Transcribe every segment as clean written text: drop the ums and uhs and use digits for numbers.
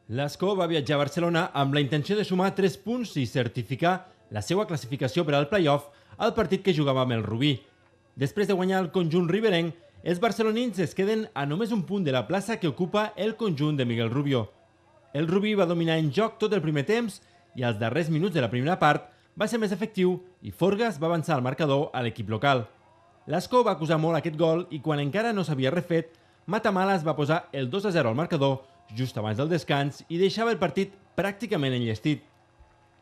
L'Escó va viatjar a Barcelona amb la intenció de sumar 3 punts i certificar la seva classificació per al play-off al partit que jugava amb el Rubí. Després de guanyar el conjunt riberenc, els barcelonins es queden a només un punt de la plaça que ocupa el conjunt de Miguel Rubio. El Rubí va dominar en joc tot el primer temps i als darrers minuts de la primera part va ser més efectiu i Forgas va avançar el marcador a l'equip local. L'Escó va acusar molt aquest gol i quan encara no s'havia refet, Matamalas va posar el 2-0 al marcador just abans del descans i deixava el partit pràcticament enllestit.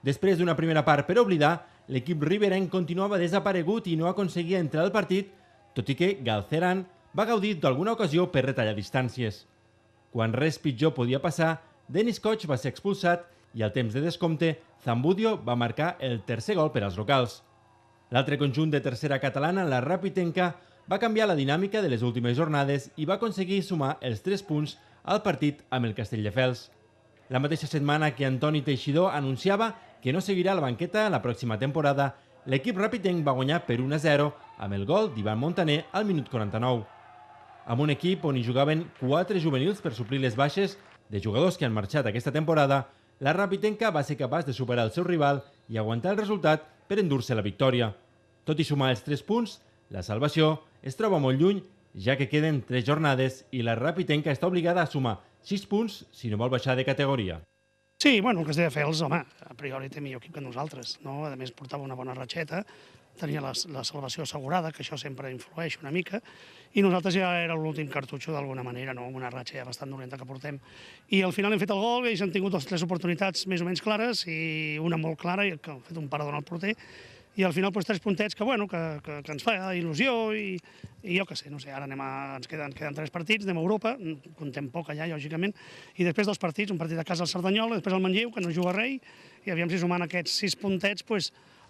Després d'una primera part per oblidar, l'equip riberenc continuava desaparegut i no aconseguia entrar al partit, tot i que Galceran va gaudir d'alguna ocasió per retallar distàncies. Quan res pitjor podia passar, Denis Coch va ser expulsat i al temps de descompte, Zambudio va marcar el tercer gol per als locals. L'altre conjunt de tercera catalana, la Rapitenca, va canviar la dinàmica de les últimes jornades i va aconseguir sumar els 3 punts al partit amb el Castelldefels. La mateixa setmana que Antoni Teixidor anunciava que no seguirà a la banqueta la pròxima temporada, l'equip rapitenc va guanyar per 1-0 amb el gol d'Ivan Montaner al minut 49. Amb un equip on hi jugaven 4 juvenils per suplir les baixes de jugadors que han marxat aquesta temporada, la Rapitenca va ser capaç de superar el seu rival i aguantar el resultat per endur-se la victòria. Tot i sumar els 3 punts, la salvació es troba molt lluny, ja que queden 3 jornades i la Rapitenca està obligada a sumar 6 punts si no vol baixar de categoria. Sí, bueno, el Castelldefels, home, a priori té millor equip que nosaltres, no? A més, portava una bona ratxeta, tenia la salvació assegurada, que això sempre influeix una mica, i nosaltres ja era l'últim cartutxo d'alguna manera, no? Amb una ratxa ja bastant dolenta que portem. I al final hem fet el gol, ells han tingut 2 o 3 oportunitats més o menys clares, i una molt clara, que han fet un parador al porter, i al final 3 puntets que ens fa il·lusió i jo què sé, no sé, ara ens queden 3 partits, anem a Europa, comptem poc allà, lògicament, i després 2 partits, un partit a casa al Cerdanyola, després al Manlleu, que no juga rei, i aviam si sumant aquests 6 puntets,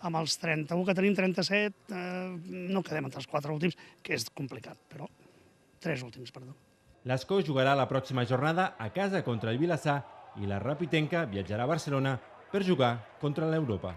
amb els 31 que tenim, 37, no quedem entre els 4 últims, que és complicat, però 3 últims, perdó. L'Escó jugarà la pròxima jornada a casa contra el Vilassar i la Rapitenca viatjarà a Barcelona per jugar contra l'Europa.